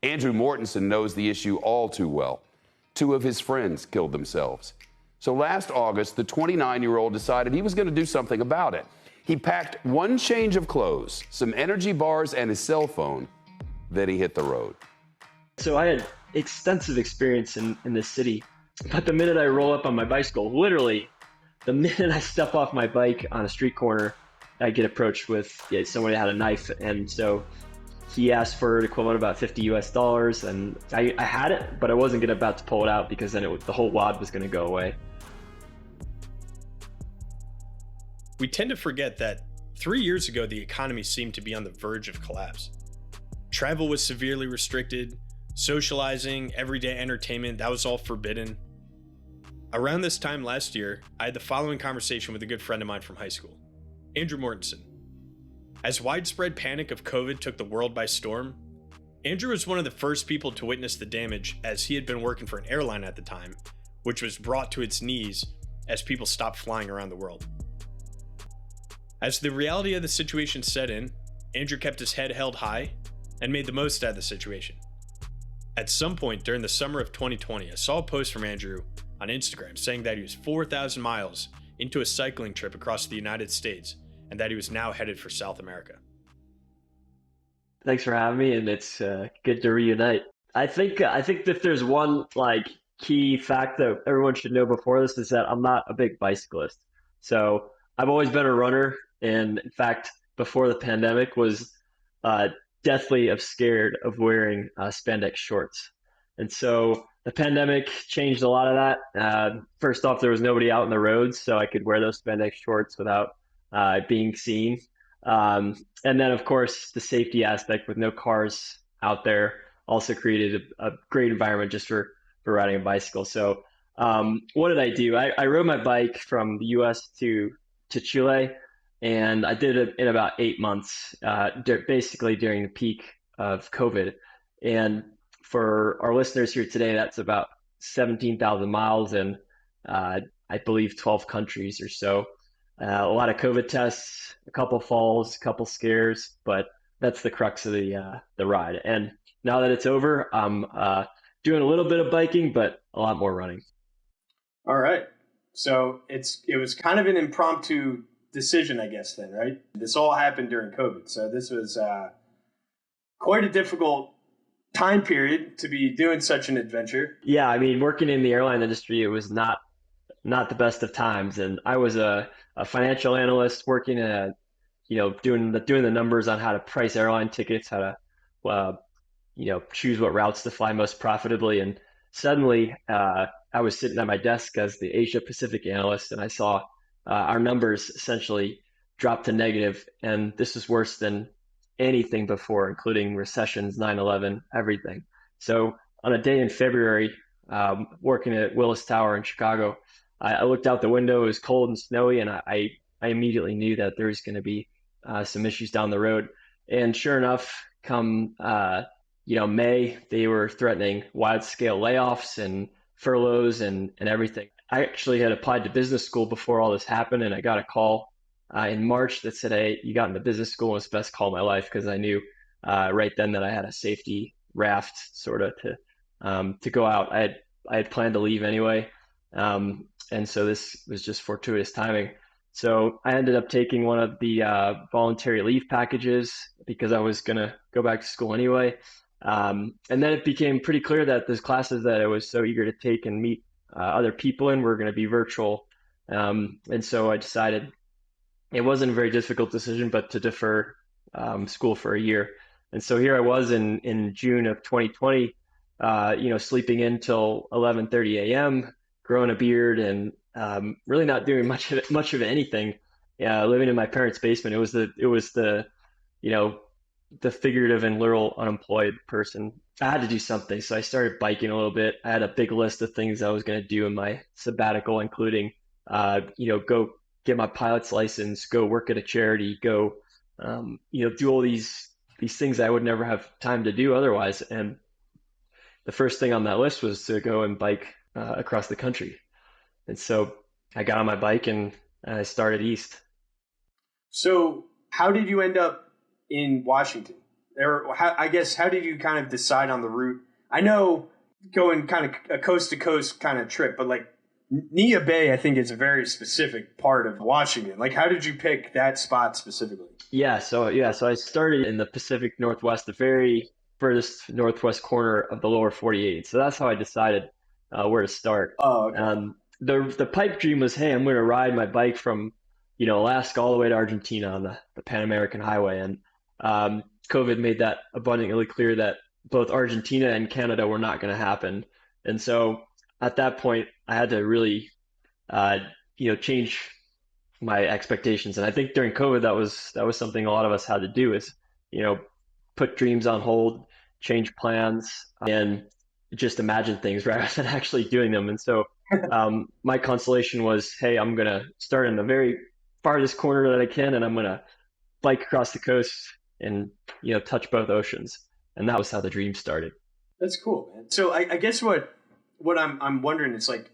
Andrew Mortensen knows the issue all too well. 2 of his friends killed themselves. So last August, the 29-year-old decided he was going to do something about it. He packed 1 change of clothes, some energy bars, and his cell phone. Then he hit the road. So I had extensive experience in this city, but the minute I roll up on my bicycle, literally, the minute I step off my bike on a street corner, I get approached with somebody had a knife, and so he asked for an equivalent of about $50 US, and I had it, but I wasn't about to pull it out because then the whole wad was going to go away. We tend to forget that 3 years ago, the economy seemed to be on the verge of collapse. Travel was severely restricted, socializing, everyday entertainment, that was all forbidden. Around this time last year, I had the following conversation with a good friend of mine from high school, Andrew Mortensen. As widespread panic of COVID took the world by storm, Andrew was one of the first people to witness the damage, as he had been working for an airline at the time, which was brought to its knees as people stopped flying around the world. As the reality of the situation set in, Andrew kept his head held high and made the most out of the situation. At some point during the summer of 2020, I saw a post from Andrew on Instagram saying that he was 4,000 miles into a cycling trip across the United States and that he was now headed for South America. Thanks for having me, and it's good to reunite. I think if there's one key fact that everyone should know before this is that I'm not a big bicyclist. So I've always been a runner, and in fact, before the pandemic, was deathly scared of wearing spandex shorts. And so the pandemic changed a lot of that. First off, there was nobody out on the roads, so I could wear those spandex shorts without being seen. And then, of course, the safety aspect with no cars out there also created a great environment just for riding a bicycle. So what did I do? I rode my bike from the US to Chile, and I did it in about 8 months, basically during the peak of COVID. And for our listeners here today, that's about 17,000 miles and I believe 12 countries or so. A lot of COVID tests, a couple falls, a couple scares, but that's the crux of the ride. And now that it's over, I'm doing a little bit of biking, but a lot more running. All right. So it was kind of an impromptu decision, I guess, then, right? This all happened during COVID. So this was quite a difficult time period to be doing such an adventure. Yeah, I mean, working in the airline industry, it was not the best of times. And I was a financial analyst working doing the numbers on how to price airline tickets, how to choose what routes to fly most profitably. And suddenly I was sitting at my desk as the Asia Pacific analyst, and I saw our numbers essentially drop to negative. And this is worse than anything before, including recessions, 9/11, everything. So on a day in February, working at Willis Tower in Chicago, I looked out the window. It was cold and snowy, and I immediately knew that there was going to be some issues down the road. And sure enough, come May, they were threatening wide-scale layoffs and furloughs and everything. I actually had applied to business school before all this happened, and I got a call in March that said, "Hey, you got into business school," and it's the best call of my life because I knew right then that I had a safety raft sort of to go out. I had planned to leave anyway, and so this was just fortuitous timing. So I ended up taking one of the voluntary leave packages because I was going to go back to school anyway. And then it became pretty clear that those classes that I was so eager to take and meet other people in were going to be virtual. And so I decided it wasn't a very difficult decision, but to defer school for a year. And so here I was in June of 2020, sleeping in till 11:30 a.m., growing a beard, and really not doing much of anything. Living in my parents' basement. It was the figurative and literal unemployed person. I had to do something, so I started biking a little bit. I had a big list of things I was going to do in my sabbatical, including go get my pilot's license, go work at a charity, go do all these things I would never have time to do otherwise. And the first thing on that list was to go and bike across the country. And so I got on my bike and I started east. So how did you end up in Washington? Or I guess, how did you kind of decide on the route? I know going kind of a coast to coast kind of trip, but like Neah Bay, I think is a very specific part of Washington. Like, how did you pick that spot specifically? So I started in the Pacific Northwest, the very furthest northwest corner of the lower 48. So that's how I decided where to start. Oh, okay. The pipe dream was, hey, I'm going to ride my bike from, Alaska all the way to Argentina on the Pan American Highway. And COVID made that abundantly clear that both Argentina and Canada were not going to happen. And so at that point, I had to really, change my expectations. And I think during COVID, that was something a lot of us had to do is, you know, put dreams on hold, change plans, and just imagine things rather than actually doing them. And so my consolation was, hey, I'm gonna start in the very farthest corner that I can, and I'm gonna bike across the coast and touch both oceans. And that was how the dream started. That's cool, man. So I guess what I'm wondering is like,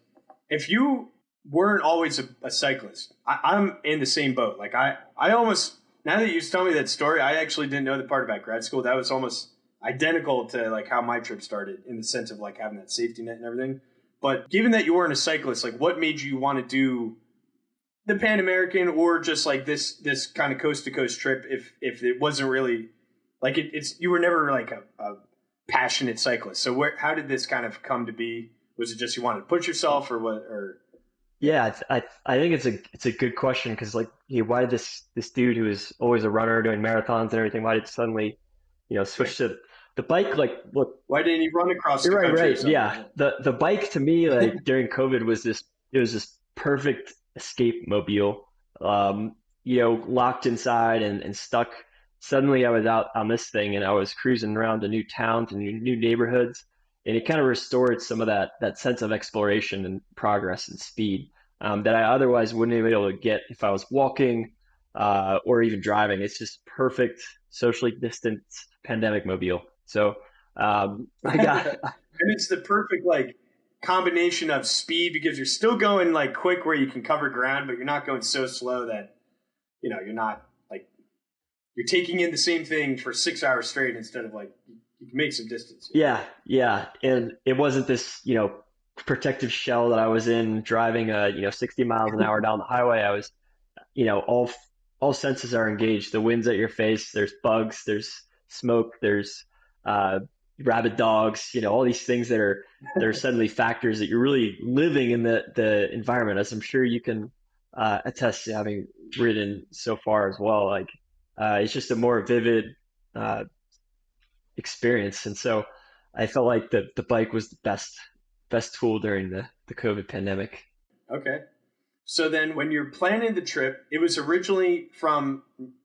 if you weren't always a cyclist, I'm in the same boat. Like I almost, now that you tell me that story, I actually didn't know the part about grad school. That was almost identical to like how my trip started, in the sense of like having that safety net and everything. But given that you weren't a cyclist, like what made you want to do the Pan American, or just like this kind of coast to coast trip, if it wasn't really like it's you were never like a passionate cyclist. So how did this kind of come to be? Was it just you wanted to push yourself, or what? Or Yeah, I think it's a good question because like, why did this dude who was always a runner doing marathons and everything, why did suddenly, switch to the bike? Like, look, why didn't you run across the you're right, country or right, something? yeah. The bike to me, like during COVID, was this perfect escape mobile. Locked inside and stuck. Suddenly, I was out on this thing and I was cruising around to new towns and new neighborhoods, and it kind of restored some of that sense of exploration and progress and speed that I otherwise wouldn't have been able to get if I was walking or even driving. It's just perfect socially distanced pandemic mobile. So I got And it's the perfect like combination of speed, because you're still going like quick where you can cover ground, but you're not going so slow that you're not like you're taking in the same thing for 6 hours straight, instead of like you can make some distance. yeah, and it wasn't this protective shell that I was in driving 60 miles an hour down the highway. I was all senses are engaged. The wind's at your face. There's bugs. There's smoke. There's uh, rabid dogs. All these things that are suddenly factors that you're really living in the environment. As I'm sure you can attest to having ridden so far as well. Like it's just a more vivid uh, experience, and so I felt like the bike was the best tool during the COVID pandemic. Okay. So then when you're planning the trip, it was originally from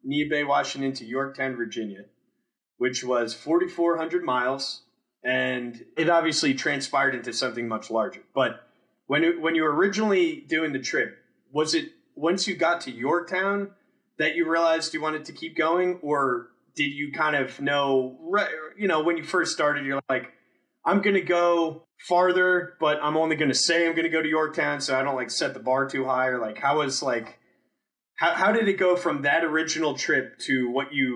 Neah Bay, Washington to Yorktown, Virginia, which was 4,400 miles. And it obviously transpired into something much larger. But when you were originally doing the trip, was it once you got to Yorktown that you realized you wanted to keep going? Or did you kind of know, when you first started, you're like, I'm going to go farther, but I'm only going to say I'm going to go to Yorktown, so I don't like set the bar too high? Or like, how did it go from that original trip to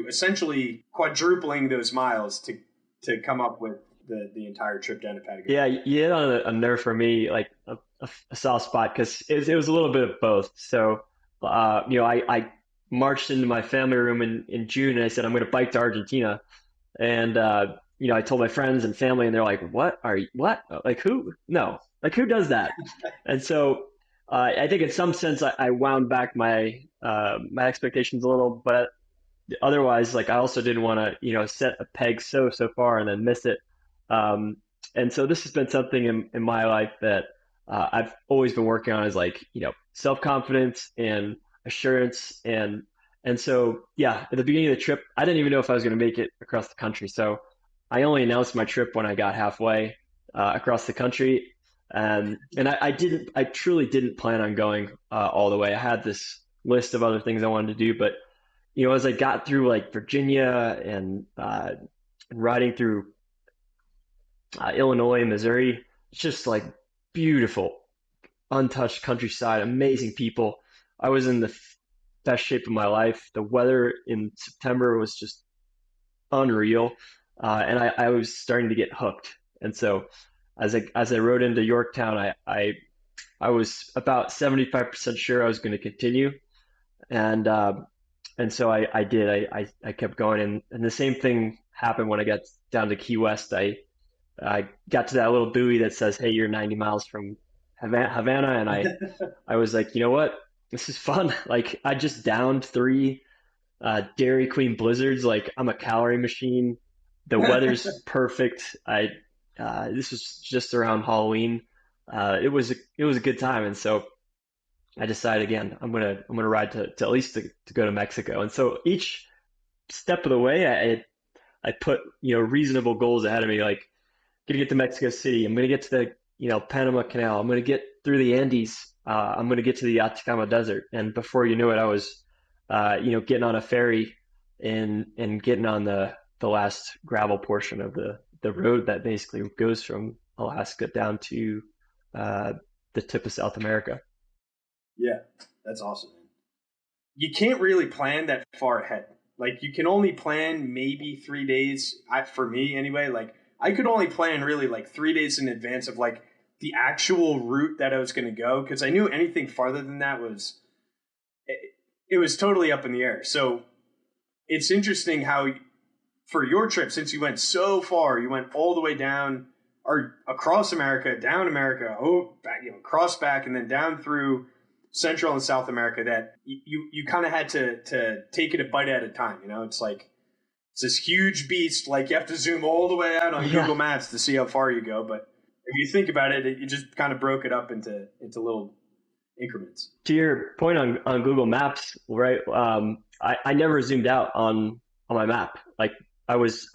essentially quadrupling those miles to come up with the entire trip down to Patagonia? Yeah, you hit on a nerve for me, like a soft spot, because it was a little bit of both. So, I marched into my family room in June and I said, I'm going to bike to Argentina. And, I told my friends and family, and they're like, what are you, what? Like, who? No, like, who does that? And so, I think in some sense, I wound back my expectations a little, but otherwise, like, I also didn't want to, set a peg so far and then miss it. Um, and so this has been something in my life that I've always been working on, is like, self-confidence and assurance. And so, yeah, at the beginning of the trip, I didn't even know if I was going to make it across the country. So I only announced my trip when I got halfway across the country. And I truly didn't plan on going all the way. I had this list of other things I wanted to do, but as I got through like Virginia and riding through Illinois and Missouri, it's just like beautiful, untouched countryside, amazing people. I was in the best shape of my life. The weather in September was just unreal. And I was starting to get hooked. And so as I rode into Yorktown, I was about 75% sure I was going to continue. And and so I did. I kept going, and the same thing happened when I got down to Key West. I got to that little buoy that says, "Hey, you're 90 miles from Havana," and I was like, you know what, this is fun. Like I just downed three Dairy Queen blizzards. Like I'm a calorie machine. The weather's perfect. I This was just around Halloween. It was a good time, and so I decided again I'm gonna ride to at least to go to Mexico. And so each step of the way, I put reasonable goals ahead of me, like gonna get to Mexico City. I'm gonna get to the Panama Canal. I'm gonna get through the Andes. I'm gonna get to the Atacama Desert. And before you knew it, I was getting on a ferry and getting on the last gravel portion of the road that basically goes from Alaska down to the tip of South America. Yeah, that's awesome, man. You can't really plan that far ahead. Like you can only plan maybe 3 days. For me anyway, like I could only plan really like 3 days in advance of like the actual route that I was going to go, because I knew anything farther than that it was totally up in the air. So it's interesting how for your trip, since you went so far, you went all the way down or across America, down America, back, cross back, and then down through Central and South America, that you kind of had to take it a bite at a time. It's like it's this huge beast. Like you have to zoom all the way out on Google Maps to see how far you go. But if you think about it, you just kind of broke it up into little increments. To your point on Google Maps, right? I never zoomed out on my map. Like I was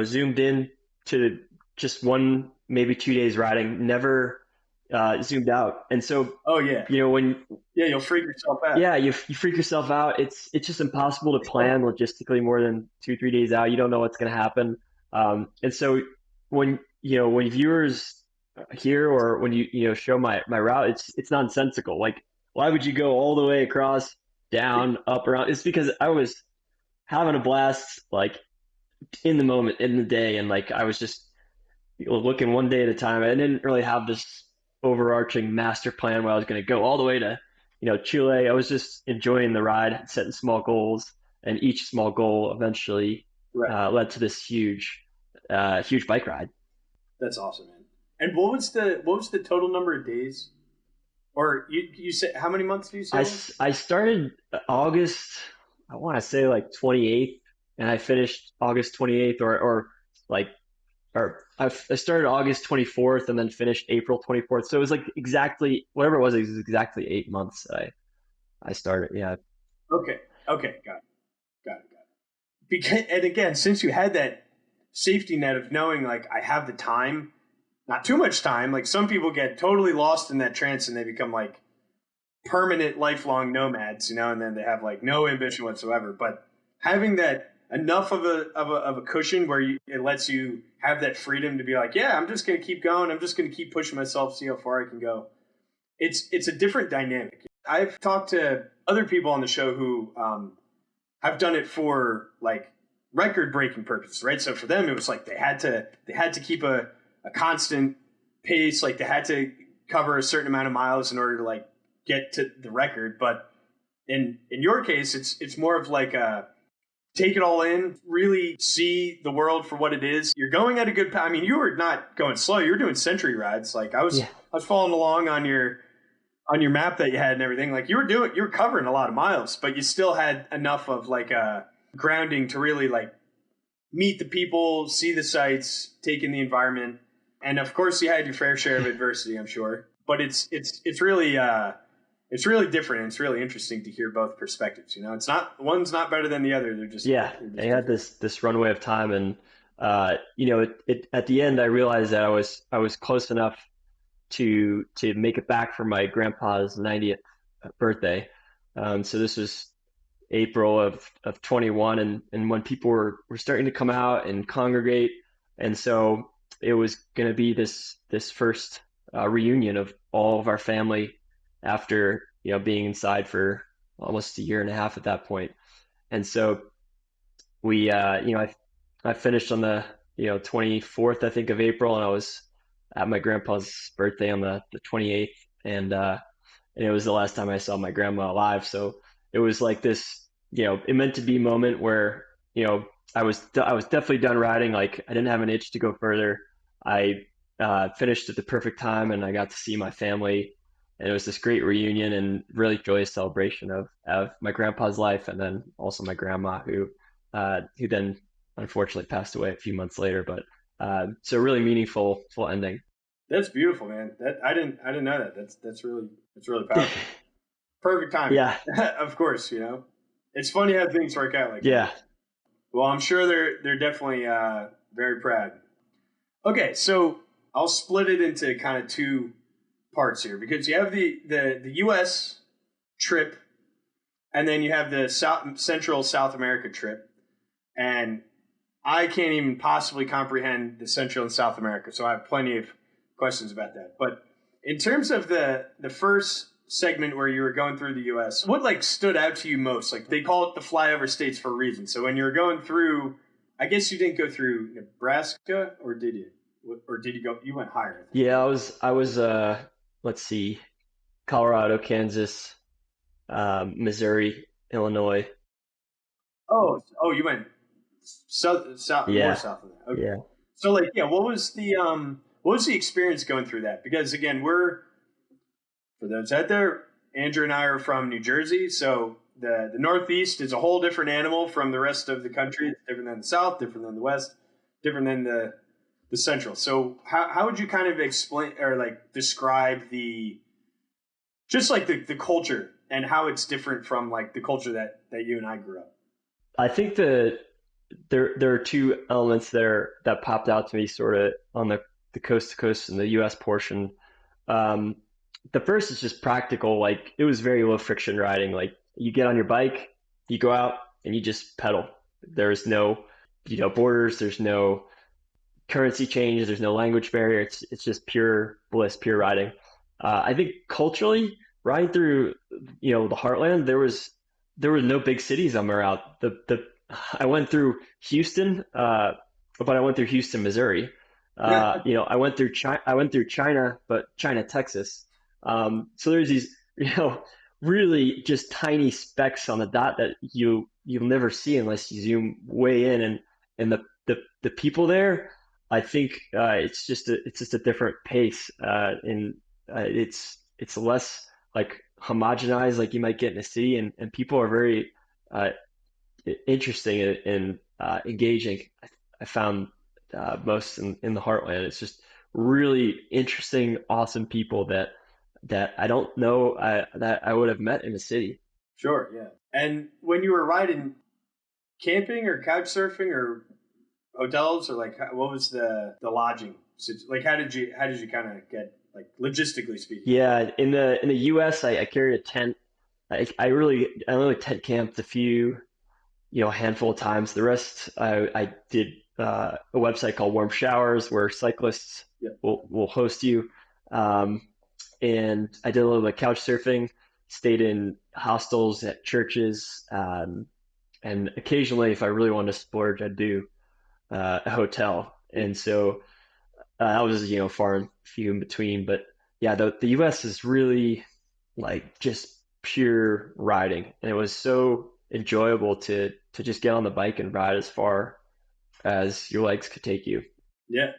zoomed in to just 1 maybe 2 days riding, never zoomed out. And so when you'll freak yourself out. Yeah, you freak yourself out. It's just impossible to plan logistically more than 2-3 days out. You don't know what's going to happen. And so when viewers hear, or when you show my route, it's nonsensical. Like, why would you go all the way across, down, up, around? It's because I was having a blast, like in the moment, in the day, and like I was just looking one day at a time. I didn't really have this overarching master plan where I was going to go all the way to Chile. I was just enjoying the ride, setting small goals, and each small goal eventually led to this huge bike ride. That's awesome, man. And what was the total number of days? Or you said, how many months do you say? I started August, I want to say like 28th, and I finished August 28th, or I started August 24th and then finished April 24th. So it was like exactly whatever it was exactly 8 months that I started. Yeah. Okay. Got it. Because, and again, since you had that safety net of knowing like I have the time, not too much time. Like some people get totally lost in that trance and they become like permanent lifelong nomads, and then they have like no ambition whatsoever. But having that enough of a cushion where it lets you have that freedom to be like, yeah, I'm just going to keep going. I'm just going to keep pushing myself, see how far I can go. It's a different dynamic. I've talked to other people on the show who have done it for like record breaking purposes, right? So for them, it was like they had to keep a constant pace. Like they had to cover a certain amount of miles in order to like get to the record. But in your case, it's more of like a take it all in, really see the world for what it is. You're going at a good pace. I mean, you were not going slow. You were doing century rides. Like I was following along on your map that you had and everything. Like you were covering a lot of miles, but you still had enough of like a grounding to really like meet the people, see the sights, take in the environment. And of course you had your fair share of adversity, I'm sure, but it's really different. And it's really interesting to hear both perspectives. It's not, one's not better than the other. They're just they had this runway of time, and at the end I realized that I was close enough to make it back for my grandpa's 90th birthday. So this was April of 21, and when people were starting to come out and congregate, and so it was going to be this first reunion of all of our family after being inside for almost a year and a half at that point. And so we I I finished on the 24th, I think, of April, and I was at my grandpa's birthday on the 28th, and it was the last time I saw my grandma alive. So it was like this, it meant to be moment where, I was definitely done riding. Like I didn't have an itch to go further. I finished at the perfect time, and I got to see my family, and it was this great reunion and really joyous celebration of my grandpa's life, and then also my grandma who then unfortunately passed away a few months later. But so really meaningful full ending. That's beautiful, man. That I didn't know that. That's really powerful. Perfect timing. Yeah. Of course, it's funny how things work out like Yeah. that. Well, I'm sure they're definitely very proud. Okay, so I'll split it into kind of two parts here, because you have the U.S. trip, and then you have the Central South America trip, and I can't even possibly comprehend the Central and South America, so I have plenty of questions about that. But in terms of the first segment where you were going through the U.S., what like stood out to you most? Like they call it the flyover states for a reason. So when you were going through, I guess you didn't go through Nebraska, or did you? Or did you go? You went higher. Yeah, I was let's see, Colorado, Kansas, Missouri, Illinois. You went south, more Yeah. south of that. Okay. Yeah. So like, yeah, what was the experience going through that? Because again, for those out there, Andrew and I are from New Jersey, so the Northeast is a whole different animal from the rest of the country. It's different than the South, different than the West, different than the Central. So how would you kind of explain or like describe the culture and how it's different from like the culture that you and I grew up? I think there are two elements there that popped out to me sort of on the coast to coast and the US portion. Um, the first is just practical. Like it was very low friction riding. Like you get on your bike, you go out and you just pedal. There's no, borders. There's no currency change. There's no language barrier. It's just pure bliss, pure riding. I think culturally, riding through, the heartland, there were no big cities on my route. I went through Houston, but I went through Houston, Missouri. I went through China, but China, Texas. So there's these, really just tiny specks on the dot that you'll never see unless you zoom way in, and the people there, I think it's just a different pace, and it's less like homogenized like you might get in a city, and people are very uh, interesting and engaging. I found most in the heartland. It's just really interesting, awesome people that I don't know that I would have met in the city. Sure, yeah. And when you were riding, camping or couch surfing or hotels, or like what was the lodging? Like how did you kind of get, like logistically speaking? Yeah, in the US, I carried a tent. I only tent camped a few, a handful of times. The rest, I did a website called Warm Showers where cyclists Yeah. will host you. Um, and I did a little bit of couch surfing, stayed in hostels at churches, and occasionally, if I really wanted to splurge, I'd do a hotel. And so that was, far and few in between. But yeah, the US is really like just pure riding, and it was so enjoyable to just get on the bike and ride as far as your legs could take you. Yeah.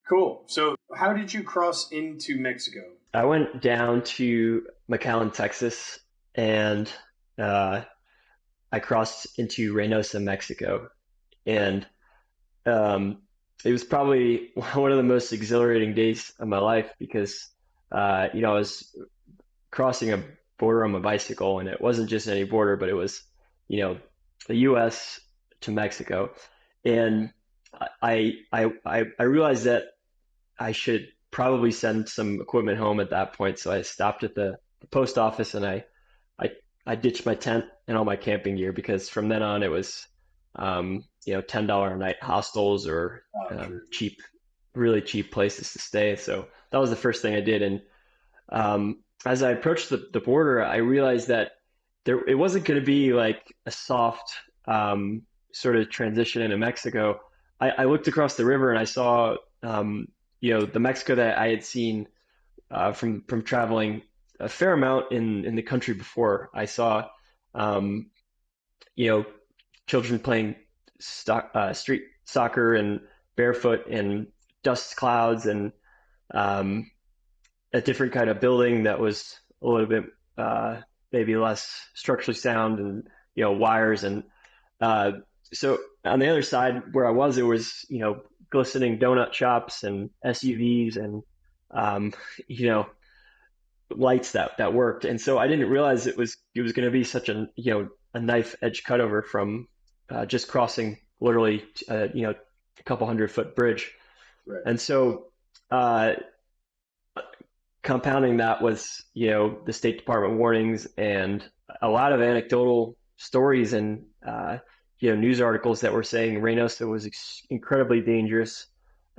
Cool. So how did you cross into Mexico? I went down to McAllen, Texas, and uh, I crossed into Reynosa, Mexico, and um, it was probably one of the most exhilarating days of my life because I was crossing a border on my bicycle, and it wasn't just any border, but it was, the U.S. to Mexico, and I realized that I should probably send some equipment home at that point. So I stopped at the post office, and I I ditched my tent and all my camping gear because from then on it was $10 a night hostels or Sure. cheap, really cheap places to stay. So that was the first thing I did, and as I approached the border, I realized that it wasn't going to be like a soft sort of transition into Mexico, I looked across the river and I saw, the Mexico that I had seen from traveling a fair amount in the country before. I saw, um, you know, children playing street soccer and barefoot in dust clouds, and um, a different kind of building that was a little bit maybe less structurally sound, and wires, and uh, so on the other side where I was, it was glistening donut shops and SUVs and um, you know lights that worked. And so I didn't realize it was going to be such a knife edge cutover from just crossing literally a couple 100-foot bridge. Right. And so uh, compounding that was the State Department warnings and a lot of anecdotal stories and news articles that were saying Reynosa was incredibly dangerous,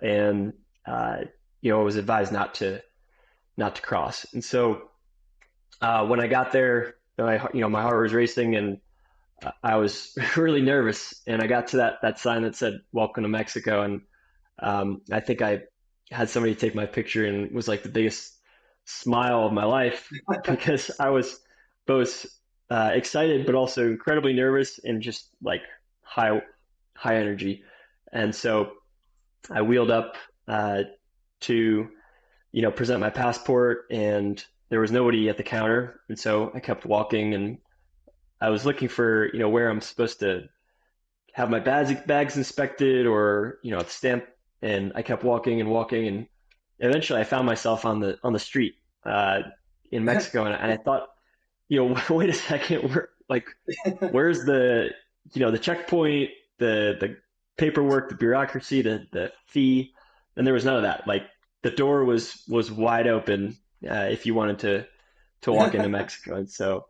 and it was advised not to cross. And so when I got there, my heart was racing, and I was really nervous. And I got to that sign that said "Welcome to Mexico," and I think I had somebody take my picture, and it was like the biggest smile of my life because I was both excited but also incredibly nervous and just like high energy. And so I wheeled up to present my passport, and there was nobody at the counter. And so I kept walking, and I was looking for, where I'm supposed to have my bags inspected, or, a stamp. And I kept walking and walking, and eventually I found myself on the street in Mexico. And I thought, wait a second, where's the checkpoint, the paperwork, the bureaucracy, the fee? And there was none of that. Like, the door was wide open if you wanted to walk into Mexico. And so,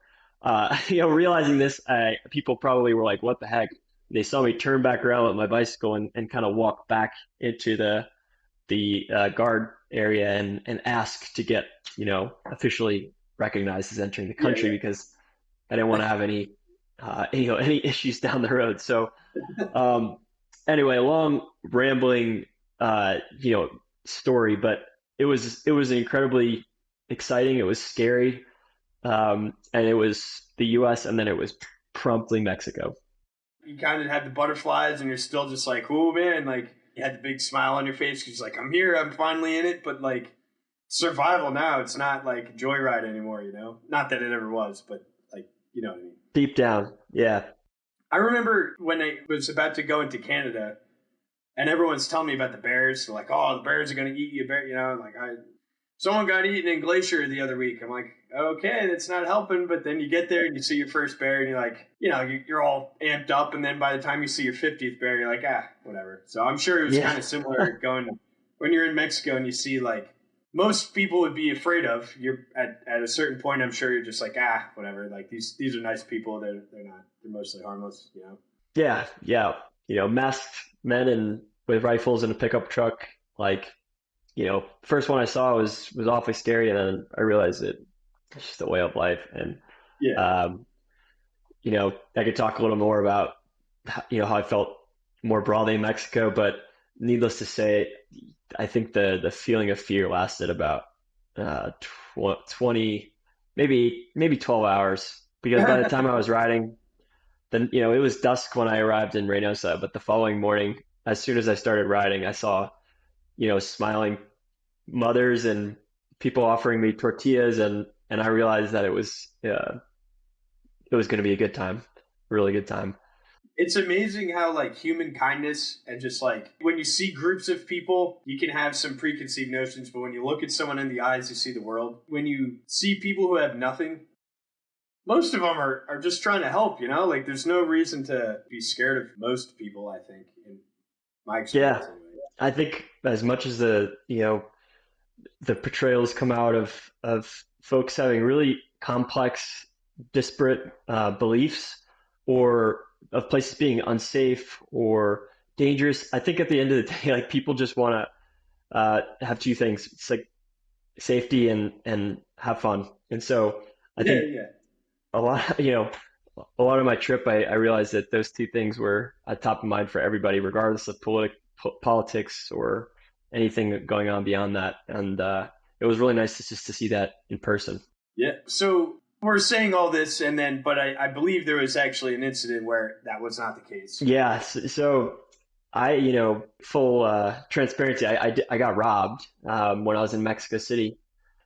realizing this, people probably were like, "What the heck?" They saw me turn back around with my bicycle and kind of walk back into the guard area and ask to get officially recognized as entering the country, because I didn't want to have any issues down the road. So anyway, long rambling story, but it was incredibly exciting. It was scary, and it was the U.S. and then it was promptly Mexico. You kind of had the butterflies, and you're still just like, "Oh man!" Like, you had the big smile on your face because like, "I'm here, I'm finally in it." But like, survival now, it's not like a joyride anymore. Not that it ever was, but like, you know what I mean. Deep down, yeah. I remember when I was about to go into Canada, and everyone's telling me about the bears. They're like, "Oh, the bears are going to eat you." Someone got eaten in Glacier the other week. I'm like, okay, that's not helping. But then you get there and you see your first bear, and you're like, you're all amped up. And then by the time you see your 50th bear, you're like, whatever. So I'm sure it was kind of similar going when you're in Mexico and you see like most people would be afraid of. You're at a certain point, I'm sure you're just like, whatever. Like these are nice people. They're mostly harmless. Yeah. Masked men and with rifles in a pickup truck, like. First one I saw was awfully scary, and then I realized it's just a way of life. And I could talk a little more about how I felt more broadly in Mexico, but needless to say, I think the feeling of fear lasted about 20, maybe 12 hours, because by the time I was riding, then it was dusk when I arrived in Reynosa, but the following morning, as soon as I started riding, I saw smiling mothers and people offering me tortillas, and I realized that it was going to be a good time, a really good time. It's amazing how like human kindness, and just like when you see groups of people, you can have some preconceived notions, but when you look at someone in the eyes, you see the world. When you see people who have nothing, most of them are just trying to help, like there's no reason to be scared of most people, I think, in my experience. Yeah. Anyway. I think as much as the portrayals come out of folks having really complex, disparate beliefs, or of places being unsafe or dangerous, I think at the end of the day, like, people just want to have two things. It's like safety and have fun. And so I think a lot, a lot of my trip, I realized that those two things were at top of mind for everybody, regardless of politics or anything going on beyond that. And it was really nice just to see that in person. Yeah. So we're saying all this, and then, but I believe there was actually an incident where that was not the case. Yeah. So I, full transparency, I got robbed when I was in Mexico City.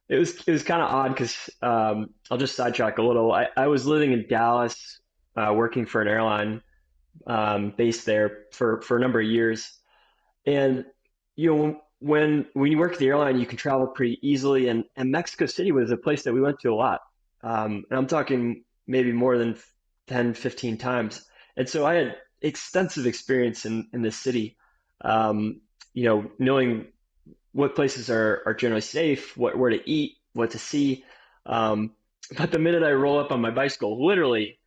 It was kind of odd because I'll just sidetrack a little. I was living in Dallas, working for an airline based there for a number of years, and when you work at the airline, you can travel pretty easily, and Mexico City was a place that we went to a lot, and I'm talking maybe more than 10, 15 times, and so I had extensive experience in this city, knowing what places are generally safe, where to eat, what to see. Um, but the minute I roll up on my bicycle, literally,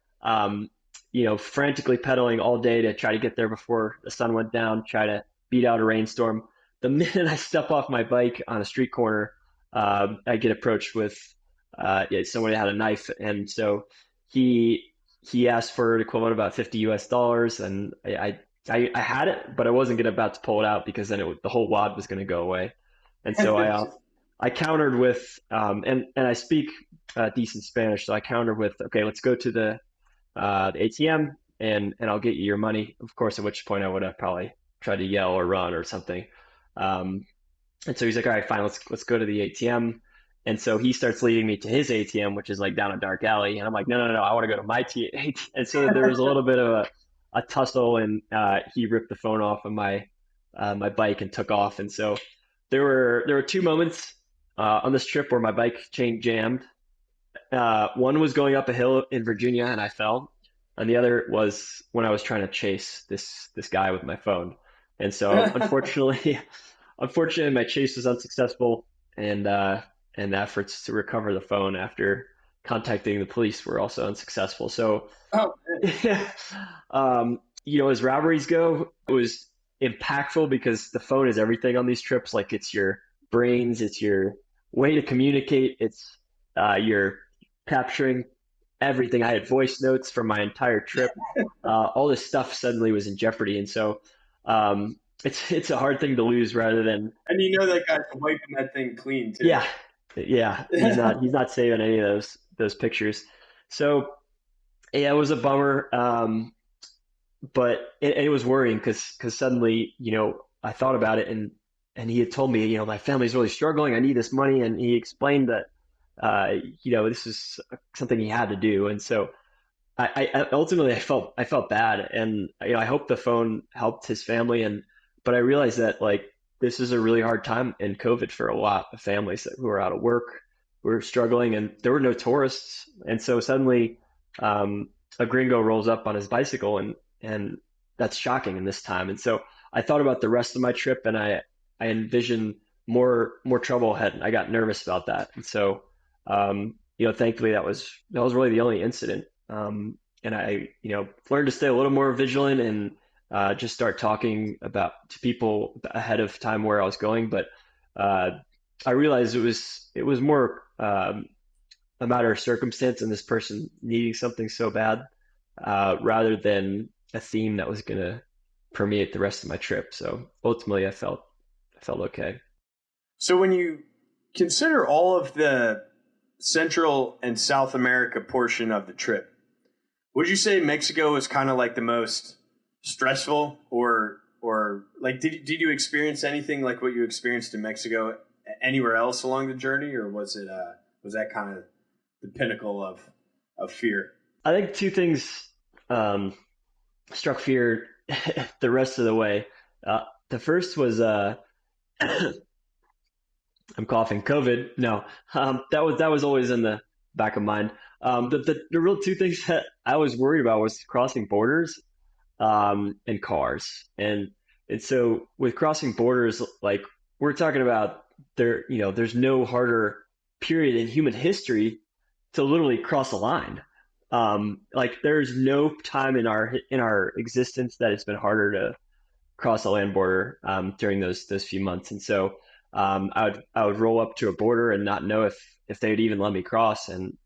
frantically pedaling all day to try to get there before the sun went down, try to beat out a rainstorm. The minute I step off my bike on a street corner, I get approached with someone that had a knife, and so he he asked for an equivalent of about $50 US, and I had it, but I wasn't about to pull it out because then the whole wad was going to go away. And so I countered with and I speak decent Spanish, so I countered with, okay, let's go to the ATM and I'll get you your money. Of course, at which point I would have probably tried to yell or run or something. Um, and so he's like, all right, fine, let's go to the ATM. And so he starts leading me to his ATM, which is like down a dark alley. And I'm like, no, I want to go to my ATM. And so there was a little bit of a tussle, and he ripped the phone off of my bike and took off. And so there were two moments on this trip where my bike chain jammed. One was going up a hill in Virginia and I fell, and the other was when I was trying to chase this guy with my phone. And so unfortunately, my chase was unsuccessful, and efforts to recover the phone after contacting the police were also unsuccessful. So, Oh, as robberies go, it was impactful because the phone is everything on these trips. Like, it's your brains, it's your way to communicate, it's you're capturing everything. I had voice notes from my entire trip. All this stuff suddenly was in jeopardy, and so it's a hard thing to lose rather than. and that guy's wiping that thing clean too. Yeah, he's not saving any of those pictures. So yeah, it was a bummer, but it was worrying because suddenly I thought about it, and he had told me, my family's really struggling, I need this money, and he explained that this is something he had to do. And so I ultimately I felt bad, and I hope the phone helped his family, but I realized that, like, this is a really hard time in COVID for a lot of families who are out of work, who are struggling, and there were no tourists. And so suddenly a gringo rolls up on his bicycle, and that's shocking in this time. And so I thought about the rest of my trip, and I envisioned more trouble ahead. I got nervous about that. And so thankfully that was really the only incident. And I learned to stay a little more vigilant and just start talking to people ahead of time where I was going. But I realized it was more a matter of circumstance and this person needing something so bad, rather than a theme that was going to permeate the rest of my trip. So ultimately, I felt okay. So when you consider all of the Central and South America portion of the trip, would you say Mexico was kind of like the most stressful, or like did you experience anything like what you experienced in Mexico anywhere else along the journey, or was that kind of the pinnacle of fear? I think two things struck fear the rest of the way. The first was I'm coughing. COVID. No, that was always in the back of mind. The real two things that I was worried about was crossing borders, and cars, and so with crossing borders, like, we're talking about there's no harder period in human history to literally cross a line. Like, there's no time in our existence that it's been harder to cross a land border during those few months. And so I would roll up to a border and not know if they would even let me cross. And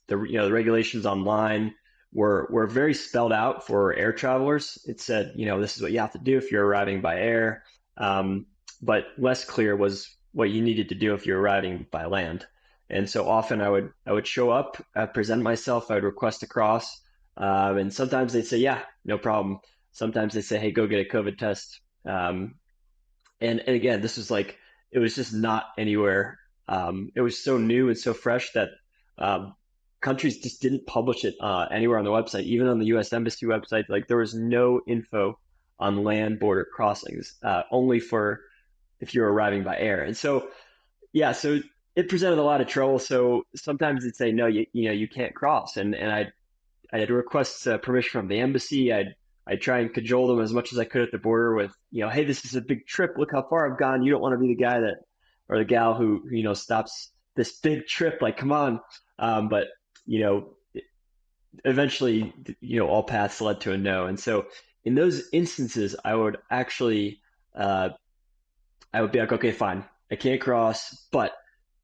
the regulations online were very spelled out for air travelers. It said, this is what you have to do if you're arriving by air, but less clear was what you needed to do if you're arriving by land. And so often I would show up, present myself, I would request to cross, and sometimes they'd say, yeah, no problem. Sometimes they'd say, hey, go get a COVID test. And again, this was like, it was just not anywhere. It was so new and so fresh that countries just didn't publish it anywhere on the website, even on the U.S. Embassy website. Like there was no info on land border crossings, only for if you're arriving by air. And so, yeah, so it presented a lot of trouble. So sometimes they'd say, no, you can't cross. And I had to request permission from the embassy. I'd try and cajole them as much as I could at the border with, hey, this is a big trip. Look how far I've gone. You don't want to be the guy that, or the gal who, stops this big trip. Like, come on. But, eventually, all paths led to a no. And so in those instances, I would actually, I would be like, okay, fine. I can't cross, but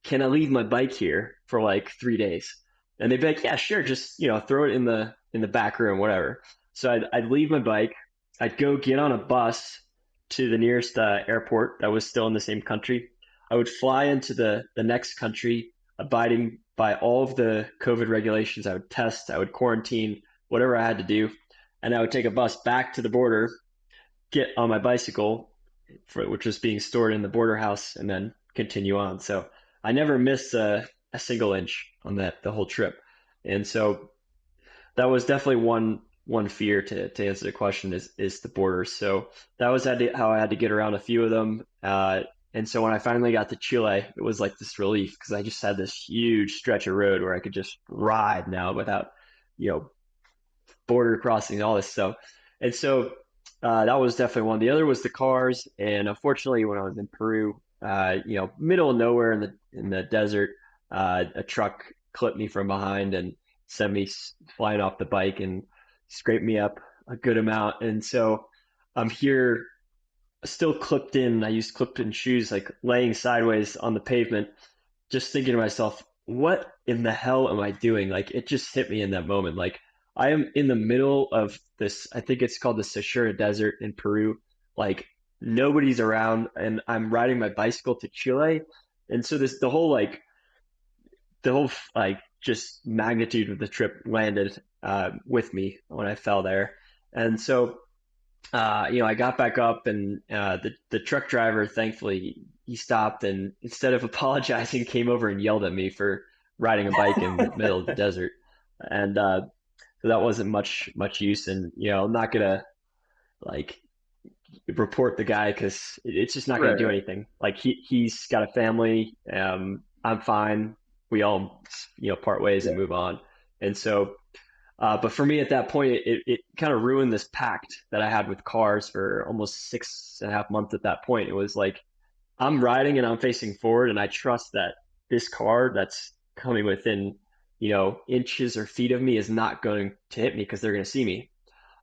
can I leave my bike here for like 3 days? And they'd be like, yeah, sure. Just, throw it in the back room, whatever. So I'd leave my bike. I'd go get on a bus to the nearest airport that was still in the same country. I would fly into the next country, abiding by all of the COVID regulations. I would test, I would quarantine, whatever I had to do. And I would take a bus back to the border, get on my bicycle, which was being stored in the border house, and then continue on. So I never missed a single inch on the whole trip. And so that was definitely one fear to answer the question is the border. So that was how I had to get around a few of them. And so when I finally got to Chile, it was like this relief because I just had this huge stretch of road where I could just ride now without, border crossing, all this stuff. And so that was definitely one. The other was the cars. And unfortunately, when I was in Peru, middle of nowhere in the desert, a truck clipped me from behind and sent me flying off the bike and scraped me up a good amount. And so I'm here still clipped in. I used clipped in shoes, like laying sideways on the pavement, just thinking to myself, what in the hell am I doing? Like it just hit me in that moment. Like I am in the middle of this, I think it's called the Sechura Desert in Peru. Like nobody's around and I'm riding my bicycle to Chile. And so the whole just magnitude of the trip landed with me when I fell there. And so, I got back up and the truck driver, thankfully, he stopped and instead of apologizing, came over and yelled at me for riding a bike in the middle of the desert. And so that wasn't much use. And, I'm not going to like report the guy because it's just not going to do anything. Like he's got a family. I'm fine. We all, part ways and move on. And so, but for me at that point, it kind of ruined this pact that I had with cars for almost 6.5 months at that point. It was like, I'm riding and I'm facing forward and I trust that this car that's coming within, inches or feet of me is not going to hit me because they're going to see me.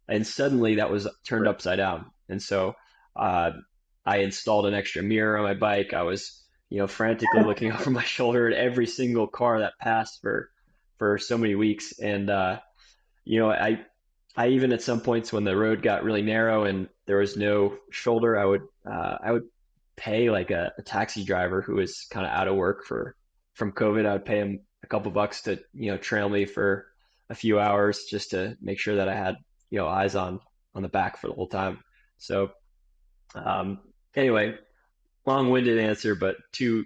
And suddenly that was turned upside down. And so I installed an extra mirror on my bike. I was, frantically looking over my shoulder at every single car that passed for so many weeks. And, I even at some points when the road got really narrow and there was no shoulder, I would pay like a taxi driver who was kind of out of work from COVID. I would pay him a couple bucks to, trail me for a few hours just to make sure that I had, eyes on the back for the whole time. So, anyway, long-winded answer, but two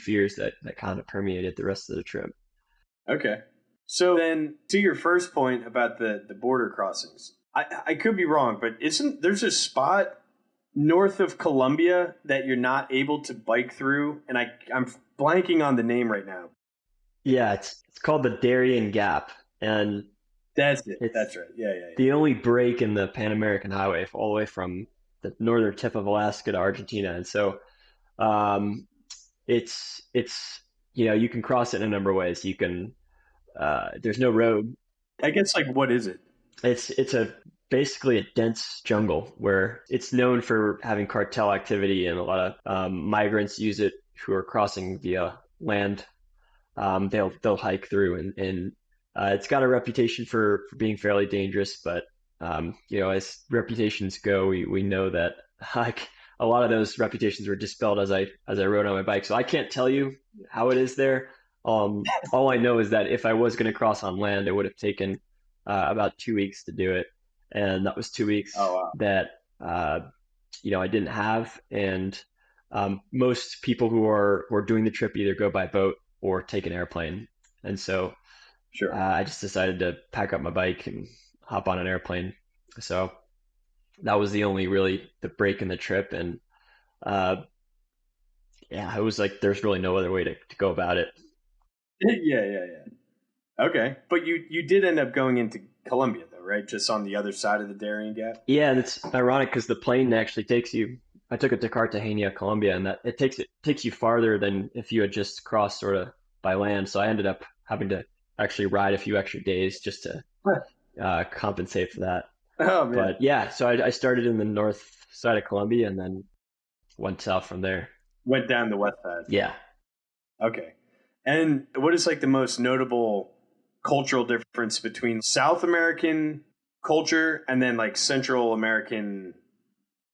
fears that kind of permeated the rest of the trip. Okay. So then to your first point about the border crossings, I could be wrong, but there's a spot north of Colombia that you're not able to bike through? And I'm blanking on the name right now. Yeah, it's called the Darien Gap. And that's it. That's right. Yeah. The only break in the Pan American Highway all the way from the northern tip of Alaska to Argentina. And so it's you can cross it in a number of ways. You can there's no road. I guess what is it? It's basically a dense jungle where it's known for having cartel activity and a lot of migrants use it who are crossing via land. They'll hike through and It's got a reputation for being fairly dangerous, but as reputations go, we know that like a lot of those reputations were dispelled as I rode on my bike. So I can't tell you how it is there. All I know is that if I was going to cross on land, it would have taken about 2 weeks to do it, and that was 2 weeks Oh, wow. that I didn't have. And most people who are doing the trip either go by boat or take an airplane, and so Sure. I just decided to pack up my bike and hop on an airplane. So that was the only really the break in the trip, and it was like there's really no other way to go about it. Yeah. Okay. But you did end up going into Colombia, though, right? Just on the other side of the Darien Gap? Yeah, and it's ironic because the plane actually takes you. I took it to Cartagena, Colombia, and that it takes you farther than if you had just crossed sort of by land. So I ended up having to actually ride a few extra days just to compensate for that. Oh, man. But yeah, so I started in the north side of Colombia and then went south from there. Went down the west side. Yeah. Okay. And what is like the most notable cultural difference between South American culture and then like Central American,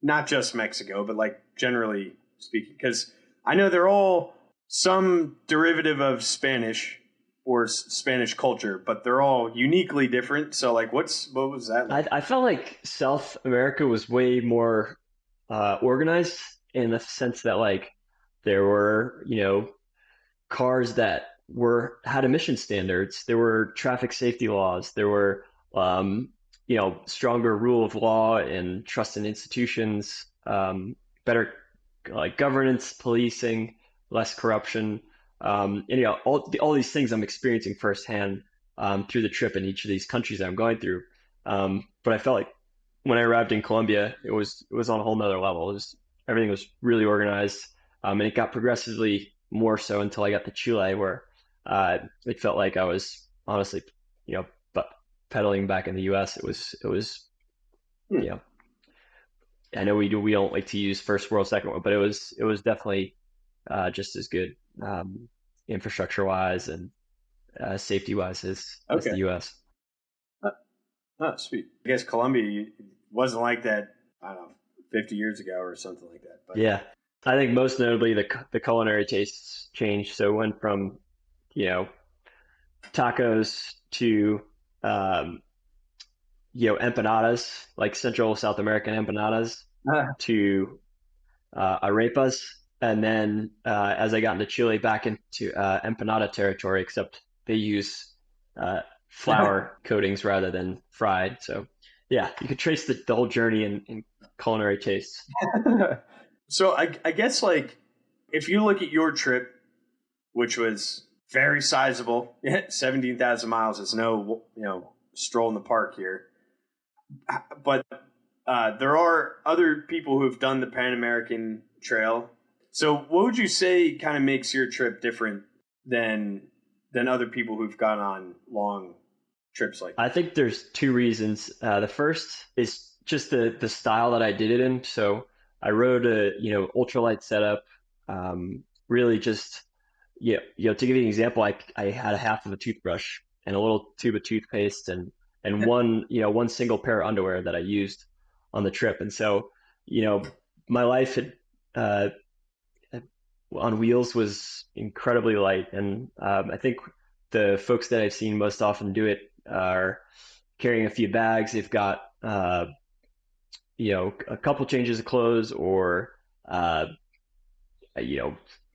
not just Mexico, but like generally speaking? Because I know they're all some derivative of Spanish or Spanish culture, but they're all uniquely different. So like, what was that like? I felt like South America was way more organized in the sense that like there were, cars that had emission standards. There were traffic safety laws. There were, stronger rule of law and trust in institutions, better like governance, policing, less corruption. All these things I'm experiencing firsthand through the trip in each of these countries I'm going through. But I felt like when I arrived in Colombia, it was on a whole nother level. Everything was really organized, and it got progressively more so until I got to Chile, where it felt like I was honestly, but pedaling back in the U.S. It was, I know we don't like to use first world, second world, but it was definitely just as good infrastructure wise and safety wise as the U.S. Oh, sweet. I guess Colombia wasn't like that, I don't know, 50 years ago or something like that. But yeah, I think most notably the culinary tastes changed. So it went from, tacos to, empanadas, like Central South American empanadas, to arepas. And then as I got into Chile, back into empanada territory, except they use flour coatings rather than fried. So yeah, you could trace the whole journey in culinary tastes. So I guess like if you look at your trip, which was very sizable, 17,000 miles is no stroll in the park here, but there are other people who've done the Pan American Trail. So what would you say kind of makes your trip different than other people who've gone on long trips like that? I think there's two reasons. The first is just the style that I did it in. So I rode a ultralight setup. Really just to give you an example, I had a half of a toothbrush and a little tube of toothpaste and one single pair of underwear that I used on the trip. And so my life had on wheels was incredibly light, and I think the folks that I've seen most often do it are carrying a few bags. They've got a couple changes of clothes, or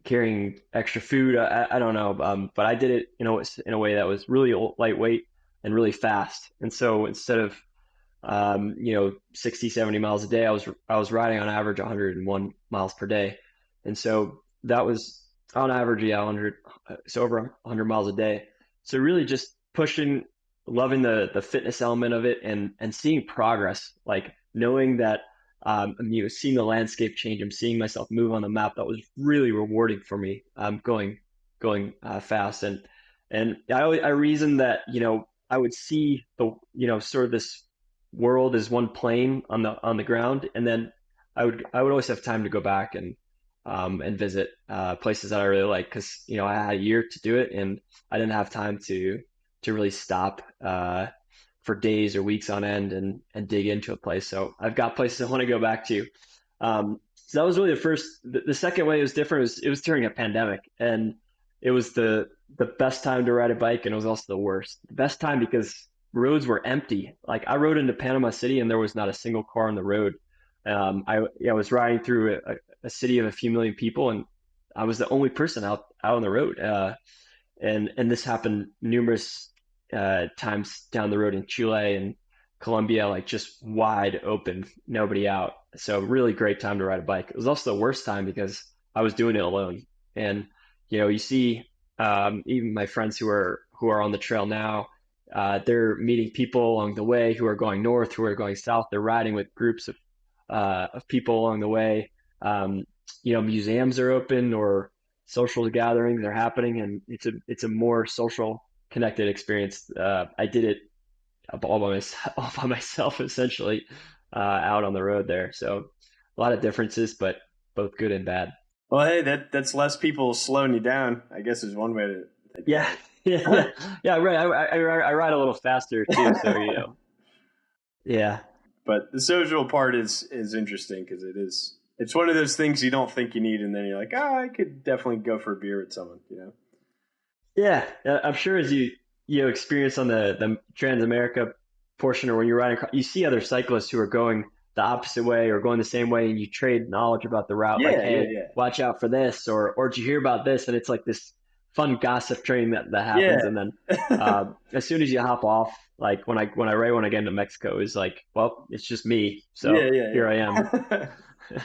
carrying extra food. I don't know, but I did it in a way that was really lightweight and really fast. And so instead of 60, 70 miles a day, I was riding on average 101 miles per day. And so that was on average, 100, so over 100 miles a day. So really just pushing, loving the fitness element of it, and seeing progress, like knowing that I'm seeing the landscape change. I'm seeing myself move on the map. That was really rewarding for me. Going fast, and I reasoned that I would see the sort of this world as one plane on the ground, and then I would always have time to go back and visit places that I really like, because I had a year to do it and I didn't have time to to really stop for days or weeks on end and dig into a place. So I've got places I want to go back to. So that was really the first. The second way it was different was it was during a pandemic, and it was the best time to ride a bike, and it was also the worst. The best time because roads were empty. Like I rode into Panama City, and there was not a single car on the road. I was riding through a city of a few million people, and I was the only person out on the road. And this happened numerous times down the road in Chile and Colombia, like just wide open, nobody out. So really great time to ride a bike. It was also the worst time because I was doing it alone. And you see even my friends who are on the trail now, they're meeting people along the way who are going north, who are going south. They're riding with groups of people along the way. Museums are open or social gatherings are happening, and it's a more social connected experience. I did it all by myself essentially, out on the road there. So a lot of differences, but both good and bad. Well, hey, that's less people slowing you down, I guess, is one way to think Yeah, about yeah, right. I ride a little faster too, so yeah. But the social part is interesting because it's one of those things you don't think you need, and then you're like, I could definitely go for a beer with someone, Yeah, I'm sure as you experience on the Trans America portion, or when you're riding, you see other cyclists who are going the opposite way or going the same way, and you trade knowledge about the route. Like, Yeah, yeah, hey, yeah. watch out for this, or did you hear about this? And it's like this fun gossip train that happens, Yeah. and then as soon as you hop off, like when I get into Mexico, is like, well, it's just me, so Yeah, yeah, here I am. yeah.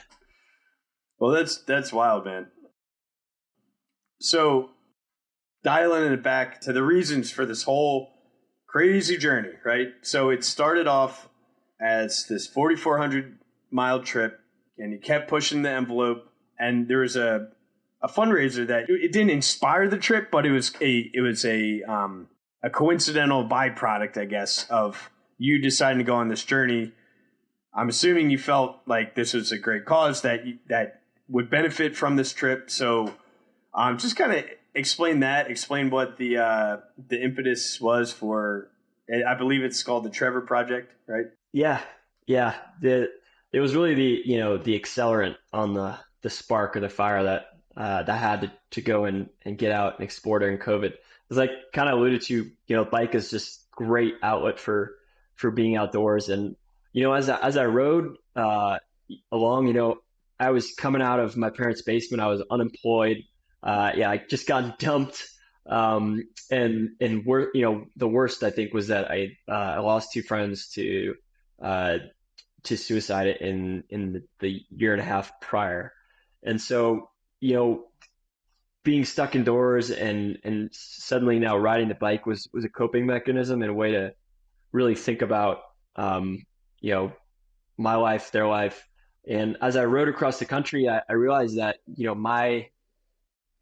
Well, that's wild, man. So dialing it back to the reasons for this whole crazy journey, right? So it started off as this 4,400-mile trip, and you kept pushing the envelope. And there was a fundraiser that it didn't inspire the trip, but it was a coincidental byproduct, I guess, of you deciding to go on this journey. I'm assuming you felt like this was a great cause that would benefit from this trip. So just kind of explain what the impetus was for. I believe it's called the Trevor Project, right? Yeah, yeah. It was really the accelerant on the spark or the fire that had to go and get out and explore during COVID. As I kind of alluded to, bike is just great outlet for being outdoors. And as I rode along, I was coming out of my parents' basement. I was unemployed. I just got dumped. The worst I think was that I lost two friends to suicide in the year and a half prior. And so, being stuck indoors and suddenly now riding the bike was a coping mechanism and a way to really think about, you know, my life, their life. And as I rode across the country, I realized that,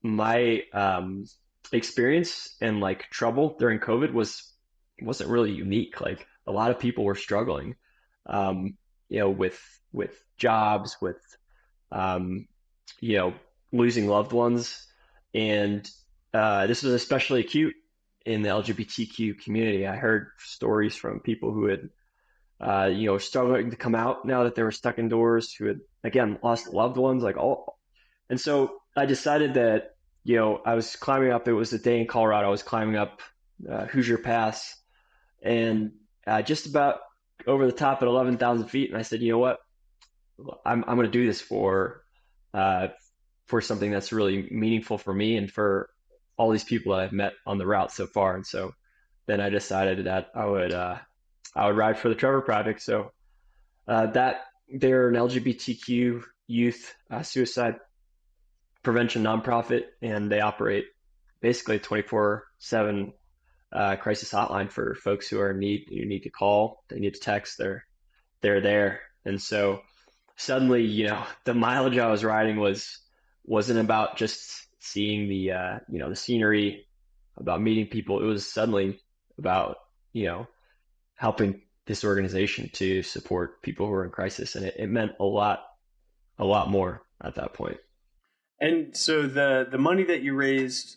my experience and like trouble during COVID wasn't really unique. Like a lot of people were struggling, with jobs, with um, you know, losing loved ones, and this was especially acute in the LGBTQ community. I heard stories from people who had, struggling to come out now that they were stuck indoors, who had again lost loved ones, like all. And so I decided that, I was climbing up. It was a day in Colorado. I was climbing up Hoosier Pass, and just about over the top at 11,000 feet. And I said, you know what? I'm going to do this uh, for something that's really meaningful for me and for all these people that I've met on the route so far. And so then I decided that I would ride for the Trevor Project. So that they're an LGBTQ youth suicide prevention nonprofit, and they operate basically a 24/7 crisis hotline for folks who are in need. You need to call, they need to text, they're there. And so suddenly, the mileage I was riding wasn't about just seeing the scenery, about meeting people. It was suddenly about, helping this organization to support people who are in crisis. And it meant a lot more at that point. And so the money that you raised,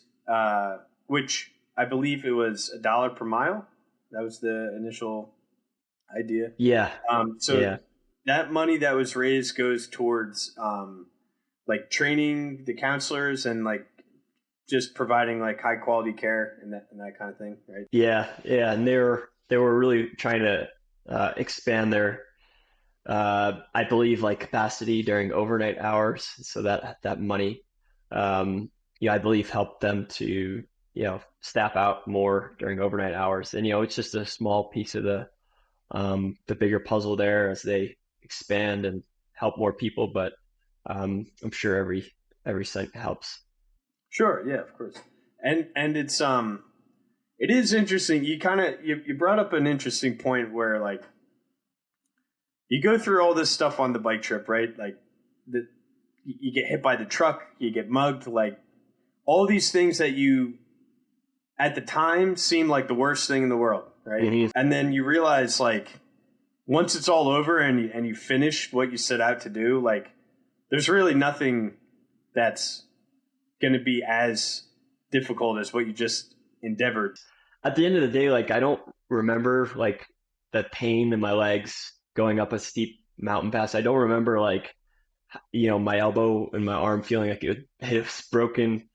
which I believe it was $1 per mile. That was the initial idea. Yeah. So Yeah. that money that was raised goes towards like training the counselors and like just providing like high quality care and that kind of thing, right? Yeah. Yeah. And they were really trying to expand their I believe like capacity during overnight hours. So that money I believe helped them to, staff out more during overnight hours. And it's just a small piece of the bigger puzzle there as they expand and help more people. But I'm sure every site helps. Sure, yeah, of course. And it is interesting. You kind of you brought up an interesting point where like you go through all this stuff on the bike trip, right? Like you get hit by the truck, you get mugged, like all these things that you at the time seem like the worst thing in the world, right? Mhm. And then you realize like once it's all over and you finish what you set out to do, like there's really nothing that's going to be as difficult as what you just endeavored. At the end of the day, like I don't remember like the pain in my legs going up a steep mountain pass. I don't remember like my elbow and my arm feeling like it was broken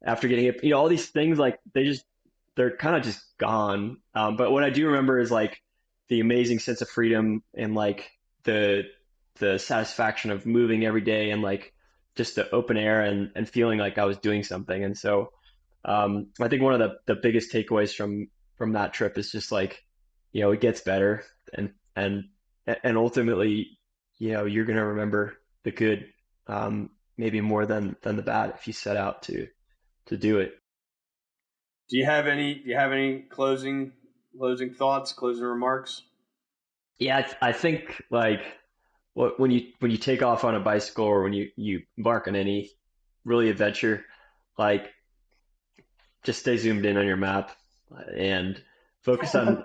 after getting it. All these things like they're kind of just gone. But what I do remember is like the amazing sense of freedom and like the satisfaction of moving every day and like just the open air and feeling like I was doing something. And so I think one of the biggest takeaways from that trip is just like, it gets better and and ultimately, you're gonna remember the good, maybe more than the bad if you set out to do it. Do you have any closing thoughts, closing remarks? Yeah, I think like when you take off on a bicycle or when you embark on any really adventure, like just stay zoomed in on your map and focus on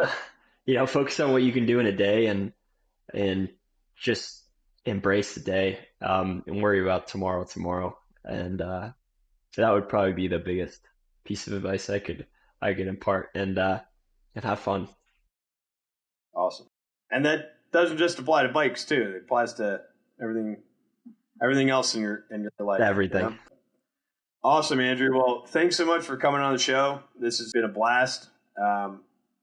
focus on what you can do in a day and just embrace the day and worry about tomorrow. And so that would probably be the biggest piece of advice I could impart and have fun. Awesome. And that doesn't just apply to bikes too. It applies to everything else in your life. Everything. Awesome, Andrew. Well, thanks so much for coming on the show. This has been a blast.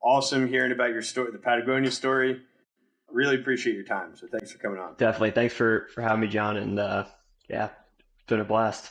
Awesome hearing about your story, the Patagonia story. Really appreciate your time. So thanks for coming on. Definitely. Thanks for having me, John. And yeah, it's been a blast.